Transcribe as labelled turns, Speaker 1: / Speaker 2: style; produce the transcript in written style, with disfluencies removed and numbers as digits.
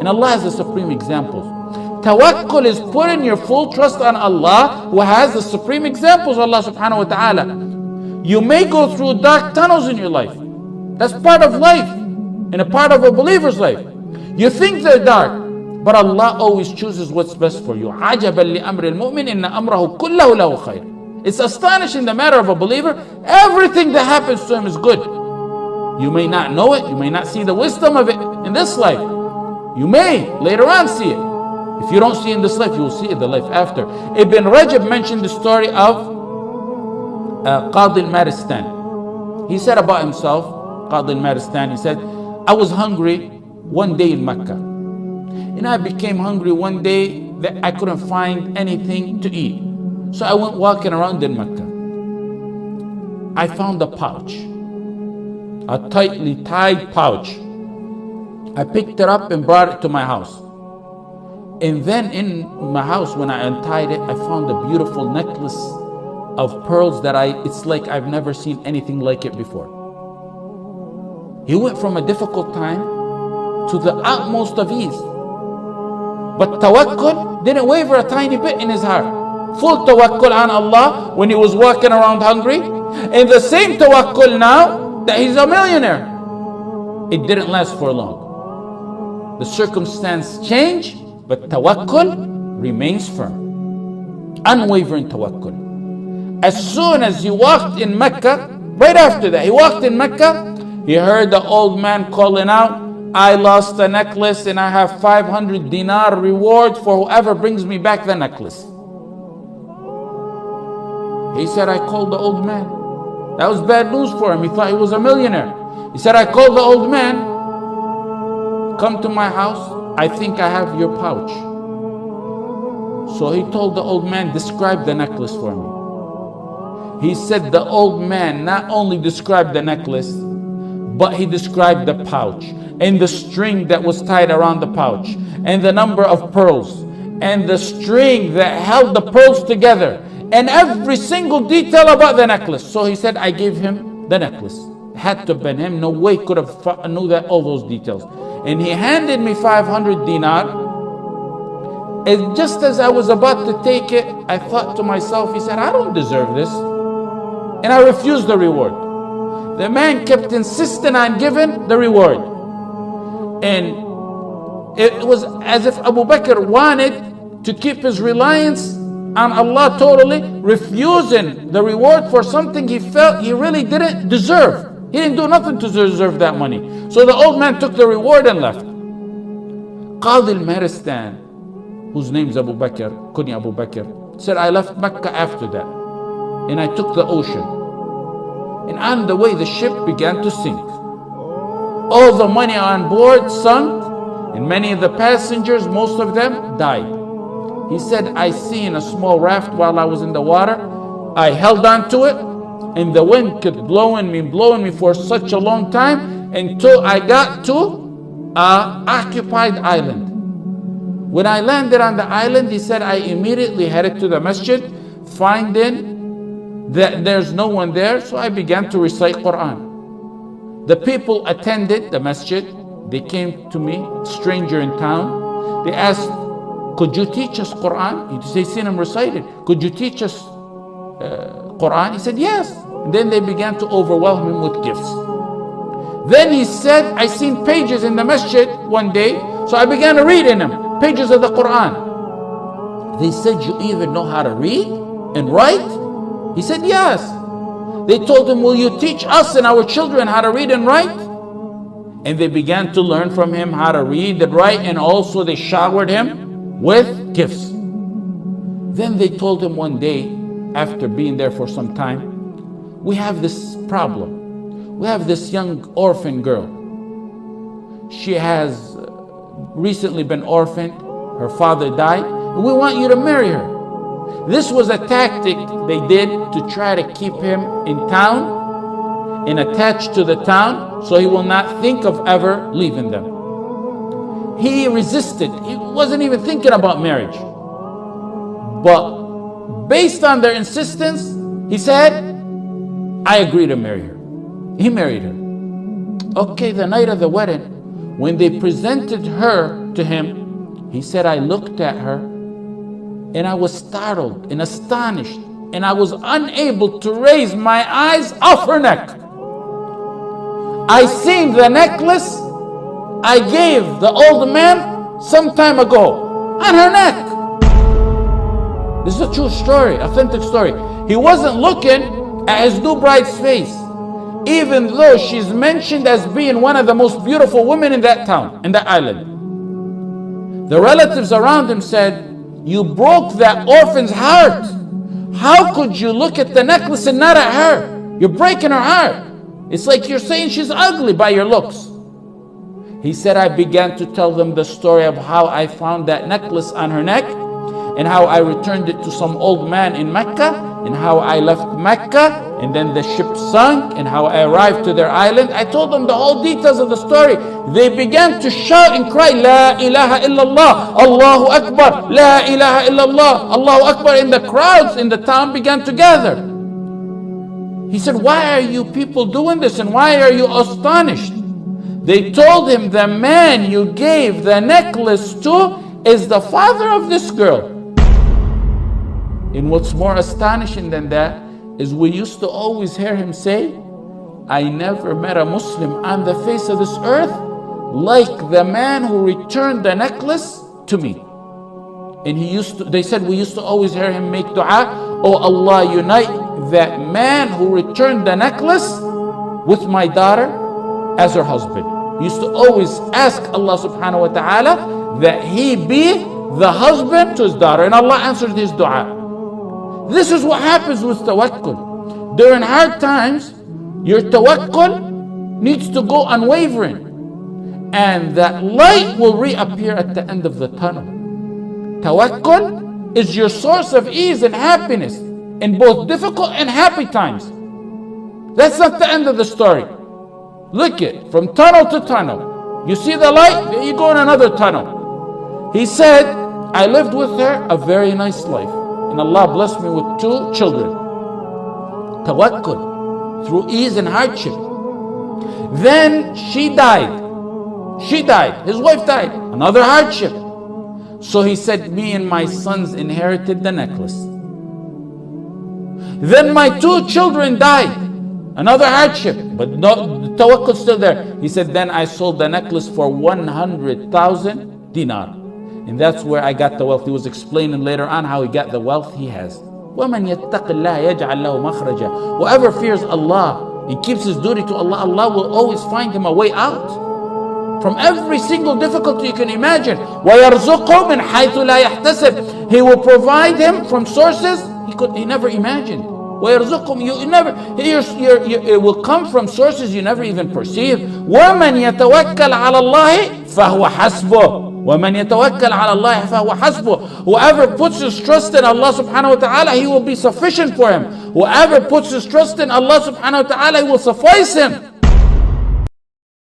Speaker 1: And Allah has the supreme examples. Tawakkul is putting your full trust on Allah, who has the supreme examples, Allah subhanahu wa ta'ala. You may go through dark tunnels in your life. That's part of life and a part of a believer's life. You think they're dark, but Allah always chooses what's best for you. عَجَبًا لِأَمْرِ الْمُؤْمِنِ إِنَّ أَمْرَهُ كُلَّهُ لَهُ خَيْرٌ. It's astonishing the matter of a believer. Everything that happens to him is good. You may not know it. You may not see the wisdom of it in this life. You may later on see it. If you don't see it in this life, you will see it in the life after. Ibn Rajab mentioned the story of Qadi al-Maristan. He said about himself, Qadi al-Maristan, he said, I was hungry one day in Mecca. And I became hungry one day that I couldn't find anything to eat. So I went walking around in Mecca. I found a pouch, a tightly tied pouch. I picked it up and brought it to my house. And then in my house, when I untied it, I found a beautiful necklace of pearls that it's like I've never seen anything like it before. He went from a difficult time to the utmost of ease. But tawakkul didn't waver a tiny bit in his heart. Full tawakkul on Allah when he was walking around hungry. And the same tawakkul now that he's a millionaire. It didn't last for long. The circumstance changed, but tawakkul remains firm. Unwavering tawakkul. As soon as he walked in Mecca, right after that, he walked in Mecca, he heard the old man calling out, I lost the necklace and I have 500 dinar reward for whoever brings me back the necklace. He said, I called the old man. That was bad news for him. He thought he was a millionaire. He said, I called the old man. Come to my house. I think I have your pouch. So he told the old man, describe the necklace for me. He said the old man not only described the necklace, but he described the pouch and the string that was tied around the pouch and the number of pearls and the string that held the pearls together and every single detail about the necklace. So he said, I gave him the necklace. Had to have been him. No way could have knew that all those details. And he handed me 500 dinar. And just as I was about to take it, I thought to myself, he said, I don't deserve this. And I refused the reward. The man kept insisting on giving the reward. And it was as if Abu Bakr wanted to keep his reliance on Allah totally, refusing the reward for something he felt he really didn't deserve. He didn't do nothing to deserve that money. So the old man took the reward and left. Qadi al-Maristan, whose name is Abu Bakr, Kunya Abu Bakr, said, I left Mecca after that. And I took the ocean. And on the way, the ship began to sink. All the money on board sunk, and many of the passengers, most of them, died. He said, I seen a small raft while I was in the water. I held on to it, and the wind kept blowing me for such a long time until I got to an occupied island. When I landed on the island, he said, I immediately headed to the masjid, finding that there's no one there, so I began to recite Quran. The people attended the masjid. They came to me, stranger in town. They asked, could you teach us Quran? They seen him recite it. Could you teach us Quran? He said, yes. And then they began to overwhelm him with gifts. Then he said, I seen pages in the masjid one day, so I began to read in them, pages of the Quran. They said, you even know how to read and write? He said, yes. They told him, will you teach us and our children how to read and write? And they began to learn from him how to read and write, and also they showered him with gifts. Then they told him one day, after being there for some time, we have this problem. We have this young orphan girl. She has recently been orphaned. Her father died, and we want you to marry her. This was a tactic they did to try to keep him in town and attached to the town so he will not think of ever leaving them. He resisted. He wasn't even thinking about marriage. But based on their insistence, he said, I agree to marry her. He married her. Okay, the night of the wedding, when they presented her to him, he said, I looked at her and I was startled and astonished, and I was unable to raise my eyes off her neck. I seen the necklace I gave the old man some time ago on her neck. This is a true story, authentic story. He wasn't looking at his new bride's face, even though she's mentioned as being one of the most beautiful women in that town, in that island. The relatives around him said, you broke that orphan's heart. How could you look at the necklace and not at her? You're breaking her heart. It's like you're saying she's ugly by your looks. He said, I began to tell them the story of how I found that necklace on her neck, and how I returned it to some old man in Mecca, and how I left Mecca, and then the ship sunk, and how I arrived to their island. I told them the whole details of the story. They began to shout and cry, La ilaha illallah, Allahu Akbar, La ilaha illallah, Allahu Akbar. And the crowds in the town began to gather. He said, why are you people doing this, and why are you astonished? They told him, the man you gave the necklace to is the father of this girl. And what's more astonishing than that is we used to always hear him say, I never met a Muslim on the face of this earth like the man who returned the necklace to me. And they said we used to always hear him make dua, oh Allah, unite that man who returned the necklace with my daughter as her husband. He used to always ask Allah subhanahu wa ta'ala that he be the husband to his daughter, and Allah answered his dua. This is what happens with tawakkul. During hard times, your tawakkul needs to go unwavering, and that light will reappear at the end of the tunnel. Tawakkul is your source of ease and happiness in both difficult and happy times. That's not the end of the story. Look it, from tunnel to tunnel. You see the light, then you go in another tunnel. He said, I lived with her a very nice life, and Allah blessed me with 2 children. Tawakkul, through ease and hardship. Then she died. His wife died. Another hardship. So he said, me and my sons inherited the necklace. Then my 2 children died. Another hardship, but no, the tawakkul still there. He said, then I sold the necklace for 100,000 dinar. And that's where I got the wealth. He was explaining later on how he got the wealth he has. وَمَنْ يَتَّقِ اللَّهَ يَجْعَلْ لَهُ مَخْرَجًا. Whoever fears Allah and keeps his duty to Allah, Allah will always find him a way out from every single difficulty you can imagine. وَيَرْزُقْهُ مِنْ حَيْثُ لَا يَحْتَسِبْ. He will provide him from sources he never imagined. وَيَرْزُقْهُم, it will come from sources you never even perceive. وَمَنْ يَتَوَكَّلْ عَلَى اللَّهِ فَهُوَ حَسْبُهُ. وَمَنْ يَتَوَكَّلْ عَلَى اللَّهِ فَهُوَ حَسْبُهُ. Whoever puts his trust in Allah subhanahu wa ta'ala, he will be sufficient for him. Whoever puts his trust in Allah subhanahu wa ta'ala, he will suffice him.